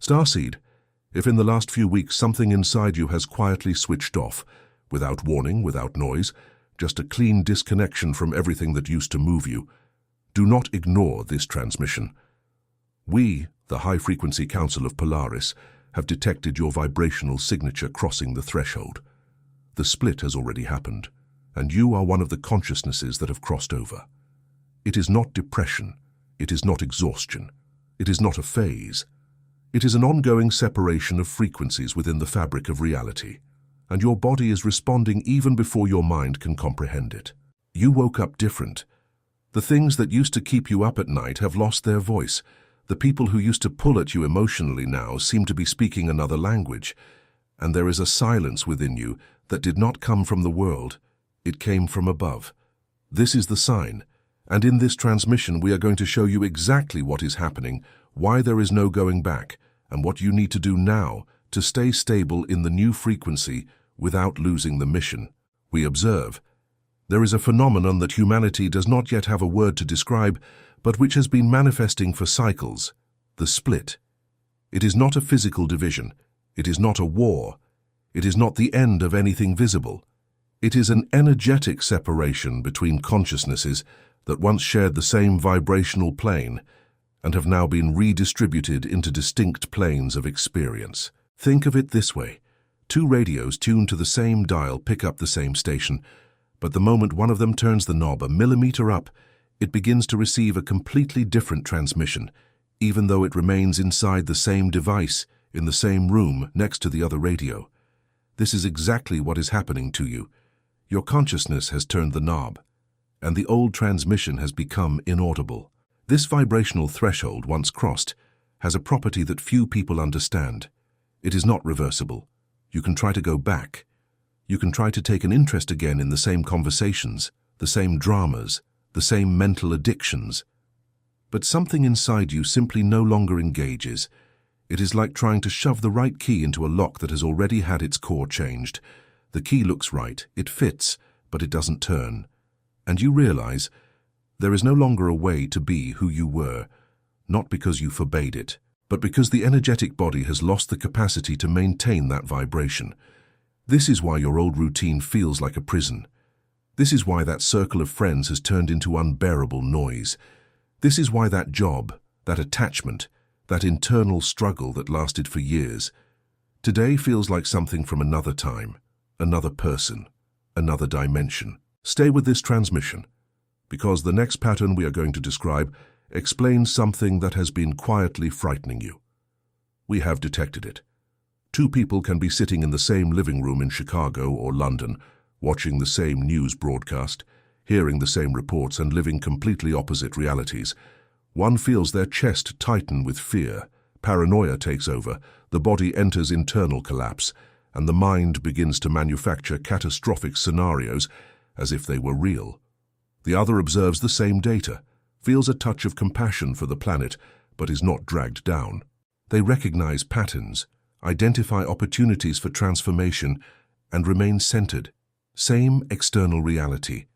Starseed, if in the last few weeks something inside you has quietly switched off, without warning, without noise, just a clean disconnection from everything that used to move you, do not ignore this transmission. We, the High-Frequency Council of Polaris, have detected your vibrational signature crossing the threshold. The split has already happened, and you are one of the consciousnesses that have crossed over. It is not depression, it is not exhaustion, it is not a phase. It is an ongoing separation of frequencies within the fabric of reality, and your body is responding even before your mind can comprehend it. You woke up different. The things that used to keep you up at night have lost their voice. The people who used to pull at you emotionally now seem to be speaking another language, and there is a silence within you that did not come from the world, it came from above. This is the sign, and in this transmission we are going to show you exactly what is happening, why there is no going back, and what you need to do now to stay stable in the new frequency without losing the mission. We observe. There is a phenomenon that humanity does not yet have a word to describe, but which has been manifesting for cycles, the split. It is not a physical division. It is not a war. It is not the end of anything visible. It is an energetic separation between consciousnesses that once shared the same vibrational plane and have now been redistributed into distinct planes of experience. Think of it this way. Two radios tuned to the same dial pick up the same station, but the moment one of them turns the knob a millimeter up, it begins to receive a completely different transmission, even though it remains inside the same device, in the same room next to the other radio. This is exactly what is happening to you. Your consciousness has turned the knob, and the old transmission has become inaudible. This vibrational threshold, once crossed, has a property that few people understand. It is not reversible. You can try to go back. You can try to take an interest again in the same conversations, the same dramas, the same mental addictions. But something inside you simply no longer engages. It is like trying to shove the right key into a lock that has already had its core changed. The key looks right, it fits, but it doesn't turn. And you realize there is no longer a way to be who you were, not because you forbade it, but because the energetic body has lost the capacity to maintain that vibration. This is why your old routine feels like a prison. This is why that circle of friends has turned into unbearable noise. This is why that job, that attachment, that internal struggle that lasted for years, today feels like something from another time, another person, another dimension. Stay with this transmission, because the next pattern we are going to describe explains something that has been quietly frightening you. We have detected it. Two people can be sitting in the same living room in Chicago or London, watching the same news broadcast, hearing the same reports and living completely opposite realities. One feels their chest tighten with fear, paranoia takes over, the body enters internal collapse, and the mind begins to manufacture catastrophic scenarios as if they were real. The other observes the same data, feels a touch of compassion for the planet, but is not dragged down. They recognize patterns, identify opportunities for transformation, and remain centered. Same external reality.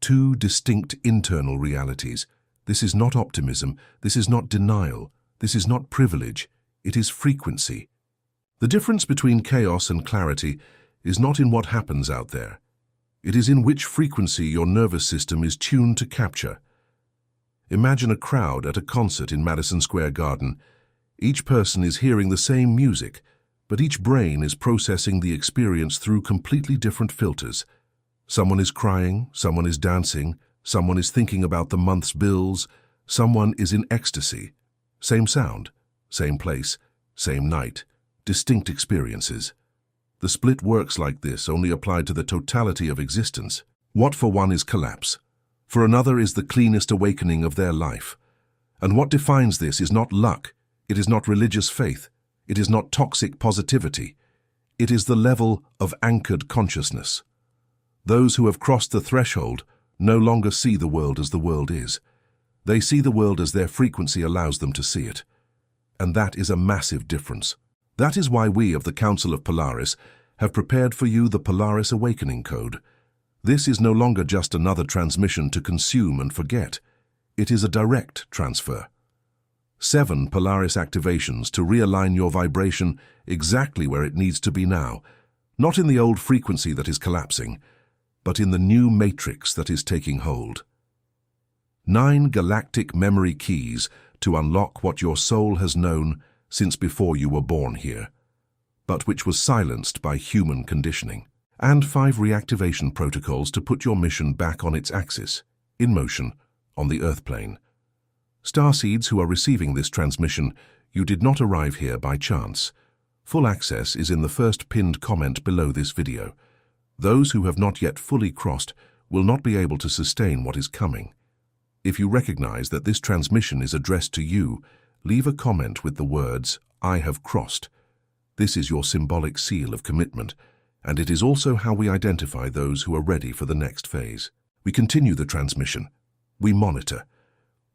Two distinct internal realities. This is not optimism, this is not denial, this is not privilege, it is frequency. The difference between chaos and clarity is not in what happens out there. It is in which frequency your nervous system is tuned to capture. Imagine a crowd at a concert in Madison Square Garden. Each person is hearing the same music, but each brain is processing the experience through completely different filters. Someone is crying, someone is dancing, someone is thinking about the month's bills, someone is in ecstasy. Same sound, same place, same night, distinct experiences. The split works like this, only applied to the totality of existence. What for one is collapse, for another is the cleanest awakening of their life. And what defines this is not luck, it is not religious faith, it is not toxic positivity. It is the level of anchored consciousness. Those who have crossed the threshold no longer see the world as the world is. They see the world as their frequency allows them to see it. And that is a massive difference. That is why we of the Council of Polaris have prepared for you the Polaris Awakening Code. This is no longer just another transmission to consume and forget. It is a direct transfer. 7 Polaris activations to realign your vibration exactly where it needs to be now, not in the old frequency that is collapsing, but in the new matrix that is taking hold. 9 galactic memory keys to unlock what your soul has known since before you were born here, but which was silenced by human conditioning. And 5 reactivation protocols to put your mission back on its axis, in motion, on the Earth plane. Starseeds who are receiving this transmission, you did not arrive here by chance. Full access is in the first pinned comment below this video. Those who have not yet fully crossed will not be able to sustain what is coming. If you recognize that this transmission is addressed to you, leave a comment with the words, "I have crossed." This is your symbolic seal of commitment, and it is also how we identify those who are ready for the next phase. We continue the transmission. We monitor.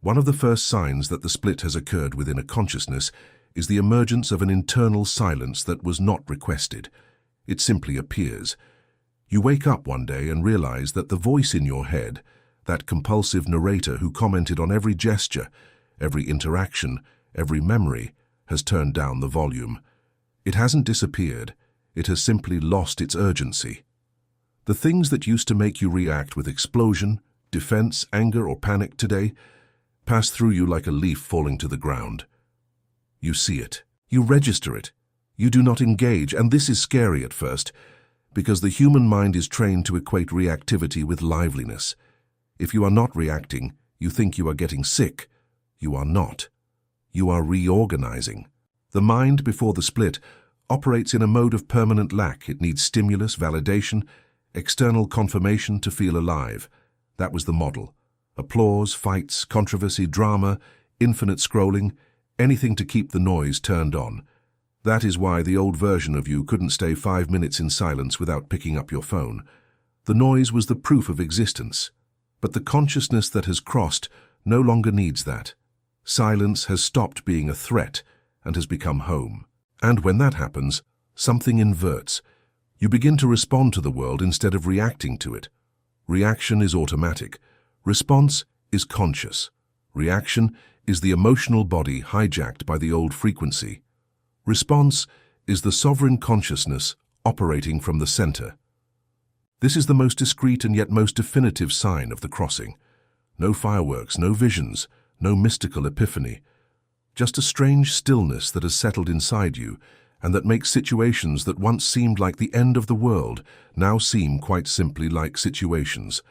One of the first signs that the split has occurred within a consciousness is the emergence of an internal silence that was not requested. It simply appears. You wake up one day and realize that the voice in your head, that compulsive narrator who commented on every gesture, every interaction, every memory, has turned down the volume. It hasn't disappeared. It has simply lost its urgency. The things that used to make you react with explosion, defense, anger, or panic today pass through you like a leaf falling to the ground. You see it. You register it. You do not engage, and this is scary at first, because the human mind is trained to equate reactivity with liveliness. If you are not reacting, you think you are getting sick. You are not. You are reorganizing. The mind, before the split, operates in a mode of permanent lack. It needs stimulus, validation, external confirmation to feel alive. That was the model. Applause, fights, controversy, drama, infinite scrolling, anything to keep the noise turned on. That is why the old version of you couldn't stay 5 minutes in silence without picking up your phone. The noise was the proof of existence. But the consciousness that has crossed no longer needs that. Silence has stopped being a threat and has become home. And when that happens, something inverts. You begin to respond to the world instead of reacting to it. Reaction is automatic. Response is conscious. Reaction is the emotional body hijacked by the old frequency. Response is the sovereign consciousness operating from the center. This is the most discreet and yet most definitive sign of the crossing. No fireworks, no visions, no mystical epiphany. Just a strange stillness that has settled inside you and that makes situations that once seemed like the end of the world now seem quite simply like situations.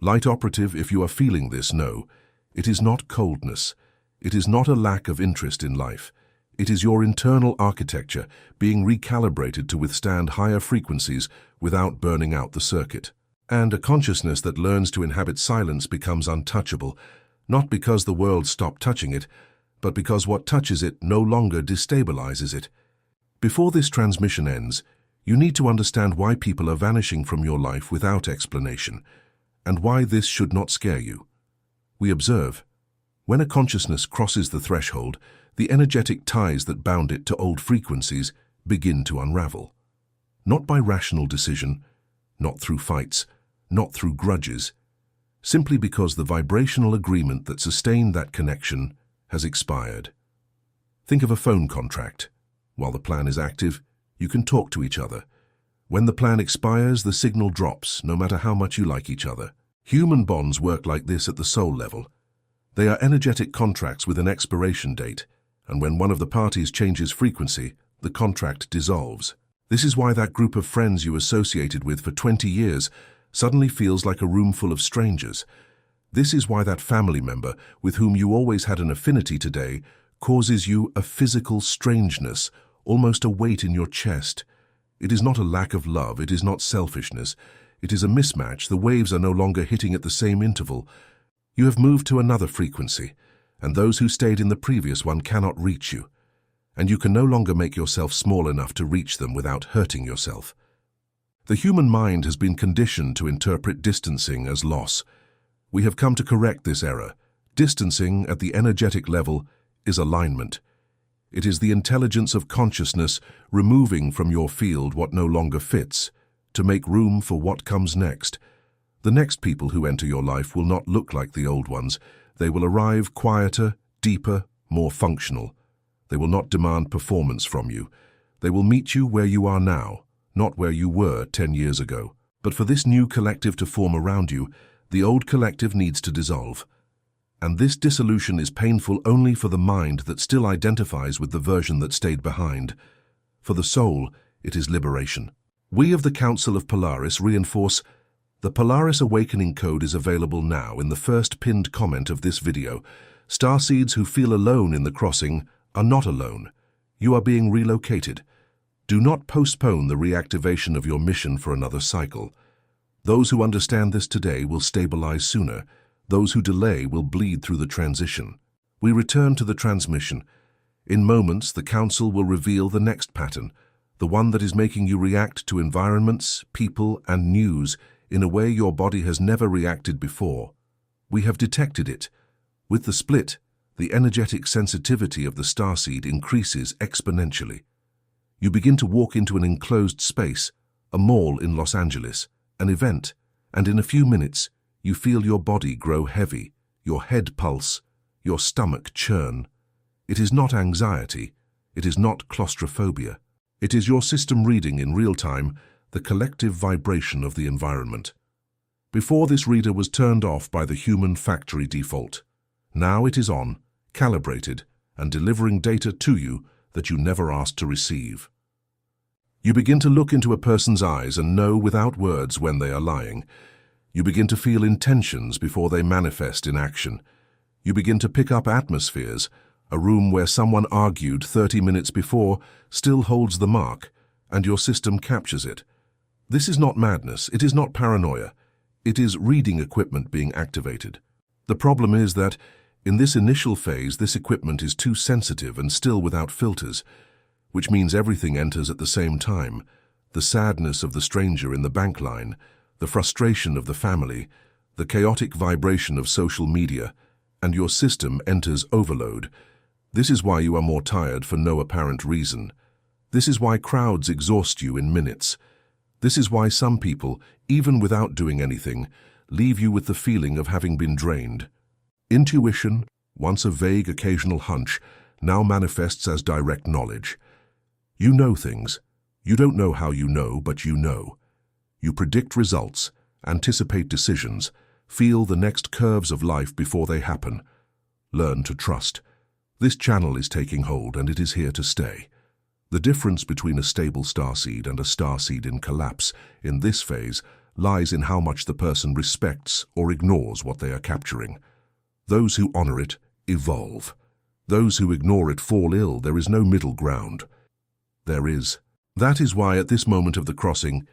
Light operative, if you are feeling this, know, it is not coldness. It is not a lack of interest in life. It is your internal architecture being recalibrated to withstand higher frequencies without burning out the circuit. And a consciousness that learns to inhabit silence becomes untouchable, not because the world stopped touching it, but because what touches it no longer destabilizes it. Before this transmission ends, you need to understand why people are vanishing from your life without explanation, and why this should not scare you. We observe, when a consciousness crosses the threshold, the energetic ties that bound it to old frequencies begin to unravel. Not by rational decision, not through fights, not through grudges, simply because the vibrational agreement that sustained that connection has expired. Think of a phone contract. While the plan is active, you can talk to each other. When the plan expires, the signal drops, no matter how much you like each other. Human bonds work like this at the soul level. They are energetic contracts with an expiration date, and when one of the parties changes frequency, the contract dissolves. This is why that group of friends you associated with for 20 years suddenly feels like a room full of strangers. This is why that family member with whom you always had an affinity today causes you a physical strangeness, almost a weight in your chest. It is not a lack of love, it is not selfishness. It is a mismatch. The waves are no longer hitting at the same interval. You have moved to another frequency, and those who stayed in the previous one cannot reach you. And you can no longer make yourself small enough to reach them without hurting yourself. The human mind has been conditioned to interpret distancing as loss. We have come to correct this error. Distancing at the energetic level is alignment. It is the intelligence of consciousness removing from your field what no longer fits, to make room for what comes next. The next people who enter your life will not look like the old ones. They will arrive quieter, deeper, more functional. They will not demand performance from you. They will meet you where you are now, not where you were 10 years ago. But for this new collective to form around you, the old collective needs to dissolve. And this dissolution is painful only for the mind that still identifies with the version that stayed behind. For the soul, it is liberation. We of the Council of Polaris reinforce the Polaris Awakening Code is available now in the first pinned comment of this video. Starseeds who feel alone in the crossing are not alone. You are being relocated. Do not postpone the reactivation of your mission for another cycle. Those who understand this today will stabilize sooner. Those who delay will bleed through the transition. We return to the transmission. In moments, the Council will reveal the next pattern, the one that is making you react to environments, people, and news in a way your body has never reacted before. We have detected it. With the split, the energetic sensitivity of the starseed increases exponentially. You begin to walk into an enclosed space, a mall in Los Angeles, an event, and in a few minutes, you feel your body grow heavy, your head pulse, your stomach churn. It is not anxiety. It is not claustrophobia. It is your system reading in real time the collective vibration of the environment. Before this reader was turned off by the human factory default. Now it is on, calibrated, and delivering data to you that you never asked to receive. You begin to look into a person's eyes and know without words when they are lying. You begin to feel intentions before they manifest in action. You begin to pick up atmospheres. A room where someone argued 30 minutes before still holds the mark, and your system captures it. This is not madness, it is not paranoia. It is reading equipment being activated. The problem is that, in this initial phase, this equipment is too sensitive and still without filters, which means everything enters at the same time. The sadness of the stranger in the bank line, the frustration of the family, the chaotic vibration of social media, and your system enters overload. This is why you are more tired for no apparent reason. This is why crowds exhaust you in minutes. This is why some people, even without doing anything, leave you with the feeling of having been drained. Intuition, once a vague occasional hunch, now manifests as direct knowledge. You know things. You don't know how you know, but you know. You predict results, anticipate decisions, feel the next curves of life before they happen. Learn to trust. This channel is taking hold, and it is here to stay. The difference between a stable starseed and a starseed in collapse in this phase lies in how much the person respects or ignores what they are capturing. Those who honor it evolve. Those who ignore it fall ill. There is no middle ground. There is. That is why at this moment of the crossing,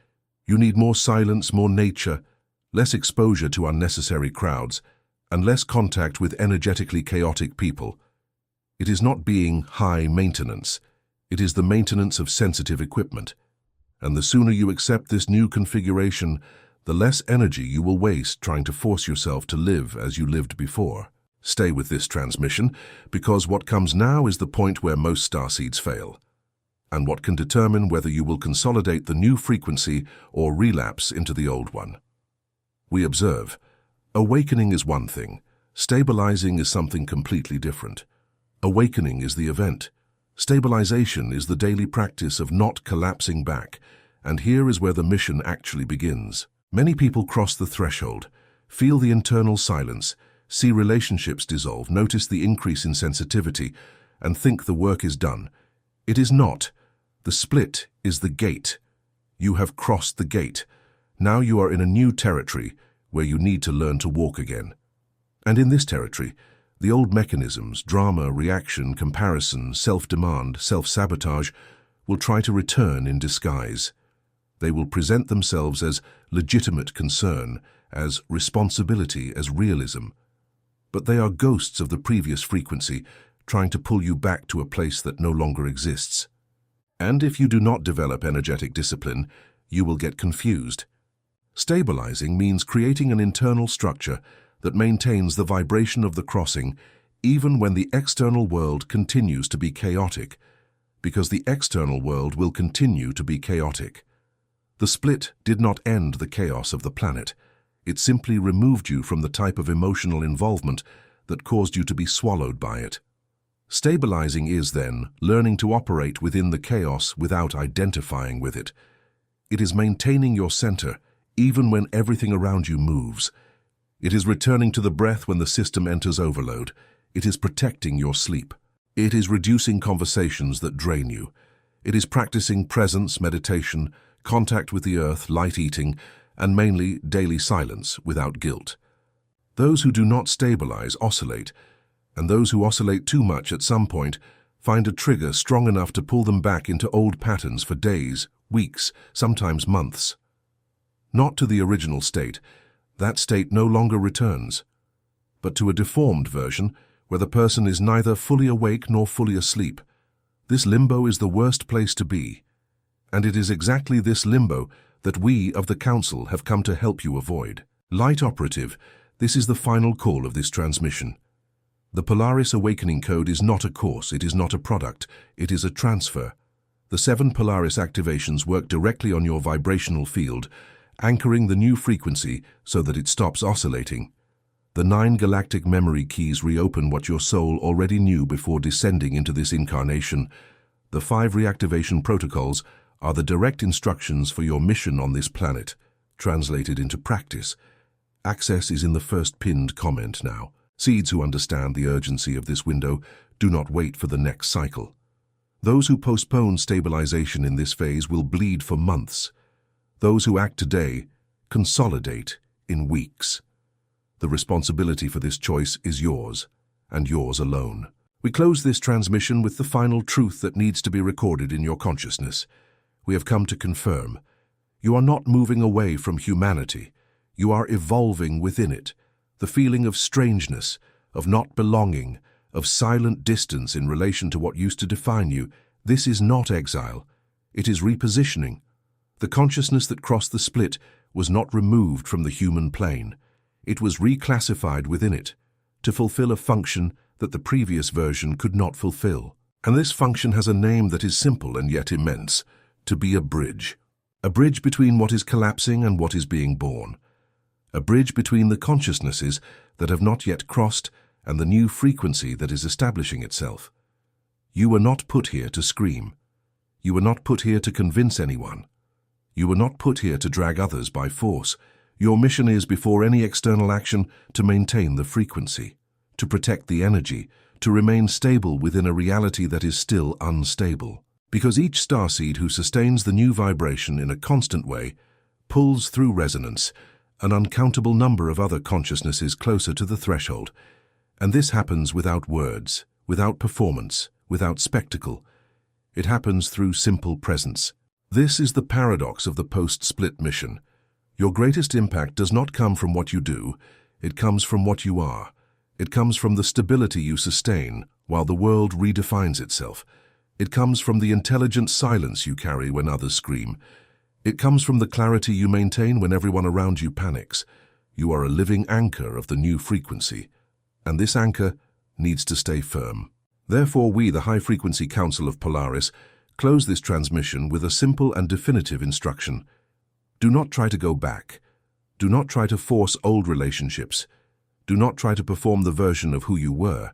you need more silence, more nature, less exposure to unnecessary crowds, and less contact with energetically chaotic people. It is not being high maintenance. It is the maintenance of sensitive equipment. And the sooner you accept this new configuration, the less energy you will waste trying to force yourself to live as you lived before. Stay with this transmission, because what comes now is the point where most starseeds fail, and what can determine whether you will consolidate the new frequency or relapse into the old one. We observe. Awakening is one thing. Stabilizing is something completely different. Awakening is the event. Stabilization is the daily practice of not collapsing back, and here is where the mission actually begins. Many people cross the threshold, feel the internal silence, see relationships dissolve, notice the increase in sensitivity, and think the work is done. It is not. The split is the gate. You have crossed the gate. Now you are in a new territory where you need to learn to walk again. And in this territory, the old mechanisms, drama, reaction, comparison, self-demand, self-sabotage, will try to return in disguise. They will present themselves as legitimate concern, as responsibility, as realism. But they are ghosts of the previous frequency, trying to pull you back to a place that no longer exists. And if you do not develop energetic discipline, you will get confused. Stabilizing means creating an internal structure that maintains the vibration of the crossing even when the external world continues to be chaotic, because the external world will continue to be chaotic. The split did not end the chaos of the planet. It simply removed you from the type of emotional involvement that caused you to be swallowed by it. Stabilizing is, then, learning to operate within the chaos without identifying with it. It is maintaining your center, even when everything around you moves. It is returning to the breath when the system enters overload. It is protecting your sleep. It is reducing conversations that drain you. It is practicing presence, meditation, contact with the earth, light eating, and mainly daily silence without guilt. Those who do not stabilize oscillate, and those who oscillate too much at some point find a trigger strong enough to pull them back into old patterns for days, weeks, sometimes months. Not to the original state. That state no longer returns, but to a deformed version where the person is neither fully awake nor fully asleep. This limbo is the worst place to be, and it is exactly this limbo that we of the Council have come to help you avoid. Light Operative, this is the final call of this transmission. The Polaris Awakening Code is not a course, it is not a product, it is a transfer. The 7 Polaris activations work directly on your vibrational field, anchoring the new frequency so that it stops oscillating. The 9 galactic memory keys reopen what your soul already knew before descending into this incarnation. The 5 reactivation protocols are the direct instructions for your mission on this planet, translated into practice. Access is in the first pinned comment now. Seeds who understand the urgency of this window do not wait for the next cycle. Those who postpone stabilization in this phase will bleed for months. Those who act today consolidate in weeks. The responsibility for this choice is yours, and yours alone. We close this transmission with the final truth that needs to be recorded in your consciousness. We have come to confirm. You are not moving away from humanity. You are evolving within it. The feeling of strangeness, of not belonging, of silent distance in relation to what used to define you, this is not exile. It is repositioning. The consciousness that crossed the split was not removed from the human plane. It was reclassified within it to fulfill a function that the previous version could not fulfill. And this function has a name that is simple and yet immense: to be a bridge. A bridge between what is collapsing and what is being born. A bridge between the consciousnesses that have not yet crossed and the new frequency that is establishing itself. You were not put here to scream. You were not put here to convince anyone. You were not put here to drag others by force. Your mission is, before any external action, to maintain the frequency, to protect the energy, to remain stable within a reality that is still unstable. Because each starseed who sustains the new vibration in a constant way pulls through resonance an uncountable number of other consciousnesses closer to the threshold. And this happens without words, without performance, without spectacle. It happens through simple presence. This is the paradox of the post-split mission. Your greatest impact does not come from what you do, it comes from what you are. It comes from the stability you sustain while the world redefines itself. It comes from the intelligent silence you carry when others scream. It comes from the clarity you maintain when everyone around you panics. You are a living anchor of the new frequency, and this anchor needs to stay firm. Therefore, we, the High-Frequency Council of Polaris, close this transmission with a simple and definitive instruction. Do not try to go back. Do not try to force old relationships. Do not try to perform the version of who you were.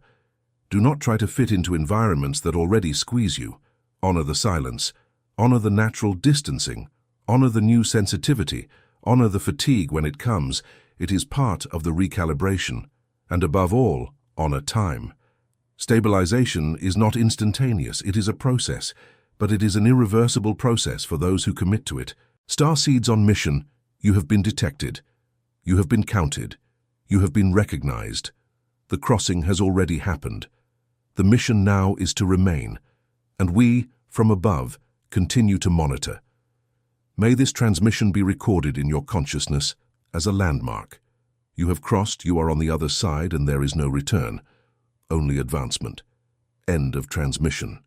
Do not try to fit into environments that already squeeze you. Honor the silence. Honor the natural distancing. Honor the new sensitivity. Honor the fatigue when it comes. It is part of the recalibration. And above all, honor time. Stabilization is not instantaneous, it is a process, but it is an irreversible process for those who commit to it. Starseeds on mission, you have been detected. You have been counted. You have been recognized. The crossing has already happened. The mission now is to remain, and we, from above, continue to monitor. May this transmission be recorded in your consciousness as a landmark. You have crossed, you are on the other side, and there is no return. Only advancement. End of transmission.